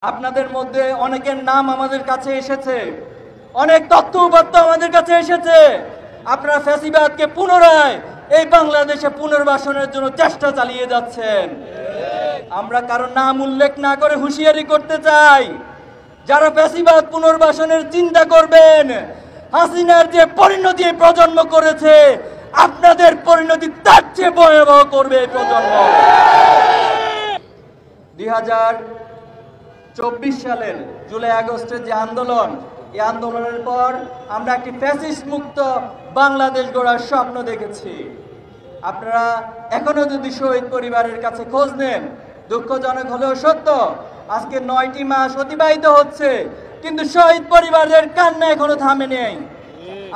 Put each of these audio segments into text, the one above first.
আপনাদের মধ্যে অনেকের নাম আমাদের কাছে এসেছে, অনেক তথ্য উপাত্ত আমাদের কাছে এসেছে। আপনারা ফ্যাসিবাদকে পুনরায় এই বাংলাদেশে পুনর্বাসনের জন্য চেষ্টা চালিয়ে যাচ্ছেন। আমরা কারো নাম উল্লেখ না করে হুঁশিয়ারি করতে চাই, যারা ফ্যাসিবাদ পুনর্বাসনের চিন্তা করবেন, হাসিনার যে পরিণতি প্রজন্ম করেছে, আপনাদের পরিণতি তার চেয়ে ভয়াবহ করবে এই প্রজন্ম। 2024 সালের জুলাই আগস্টের যে আন্দোলন, এই আন্দোলনের পর আমরা একটি ফ্যাসিস্ট মুক্ত বাংলাদেশ গড়ার স্বপ্ন দেখেছি। আপনারা এখনো যদি শহীদ পরিবারের কাছে খোঁজ নেন, দুঃখজনক হলেও সত্য, আজকে 9টি মাস অতিবাহিত হচ্ছে, কিন্তু শহীদ পরিবারের কান্না এখনো থামে নেই।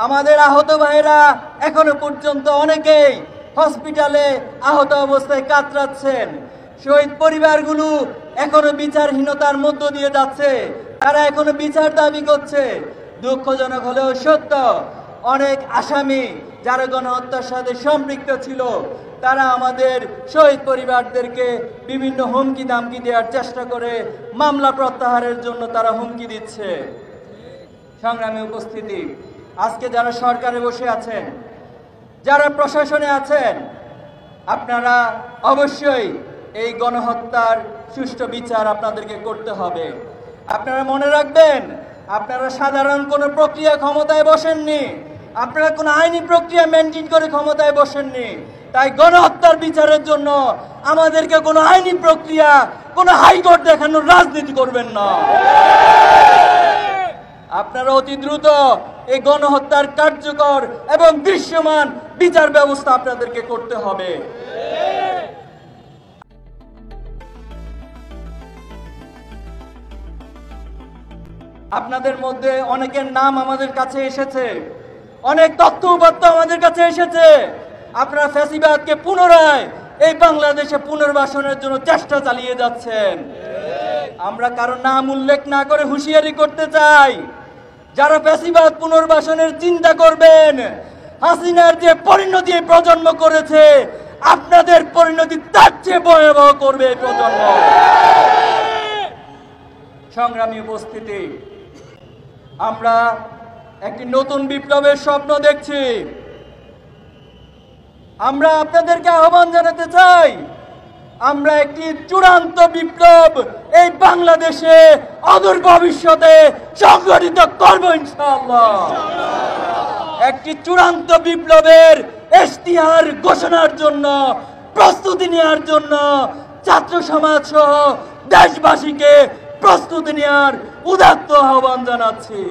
আমাদের আহত ভাইরা এখনো পর্যন্ত অনেকেই হসপিটালে আহত অবস্থায় কাতরাচ্ছেন। শহীদ পরিবারগুলো এখনো বিচারহীনতার মধ্য দিয়ে যাচ্ছে, তারা এখনো বিচার দাবি করছে। দুঃখজনক হলেও সত্য, অনেক আসামি যারা গণহত্যার সাথে সম্পৃক্ত ছিল, তারা আমাদের শহীদ পরিবারদেরকে বিভিন্ন হুমকি দামকি দেওয়ার চেষ্টা করে মামলা প্রত্যাহারের জন্য তারা হুমকি দিচ্ছে। সংগ্রামী উপস্থিতি, আজকে যারা সরকারে বসে আছেন, যারা প্রশাসনে আছেন, আপনারা অবশ্যই এই গণহত্যার সুষ্ঠু বিচার আপনাদেরকে করতে হবে। আপনারা মনে রাখবেন, আপনারা সাধারণ কোনো প্রক্রিয়া ক্ষমতায় বসেননি, আপনারা কোনো আইনি প্রক্রিয়া মেনটেন করে ক্ষমতায় বসেননি। তাই গণহত্যার বিচারের জন্য আমাদেরকে কোনো আইনি প্রক্রিয়া, কোনো হাইকোর্ট দেখানোর রাজনীতি করবেন না। আপনারা অতি দ্রুত এই গণহত্যার কার্যকর এবং দৃশ্যমান বিচার ব্যবস্থা আপনাদেরকে করতে হবে। আপনাদের মধ্যে অনেকের নাম আমাদের কাছে এসেছে, অনেক তথ্য উপাত্ত আমাদের কাছে এসেছে। আপনারা ফ্যাসিবাদকে পুনরায় এই বাংলাদেশে পুনর্বাসনের জন্য চেষ্টা চালিয়ে যাচ্ছেন। আমরা কারো নাম উল্লেখ না করে হুঁশিয়ারি করতে চাই, যারা ফ্যাসিবাদ পুনর্বাসনের চিন্তা করবেন, হাসিনার যে পরিণতি প্রজন্ম করেছে, আপনাদের পরিণতি তার চেয়ে ভয়াবহ করবে এই প্রজন্ম। সংগ্রামী উপস্থিতি, আমরা একটি নতুন বিপ্লবের স্বপ্ন দেখছি। আমরা আপনাদেরকে আহ্বান জানাতে চাই, আমরা একটি চূড়ান্ত বিপ্লব এই বাংলাদেশে অদূর ভবিষ্যতে সংগঠিত করব ইনশাআল্লাহ। একটি চূড়ান্ত বিপ্লবের ইশতিহার ঘোষণার জন্য, প্রস্তুতি নেওয়ার জন্য ছাত্র সমাজ সহ দেশবাসীকে প্রস্তুতি নেওয়ার উদাত্ত আহ্বান জানাচ্ছি।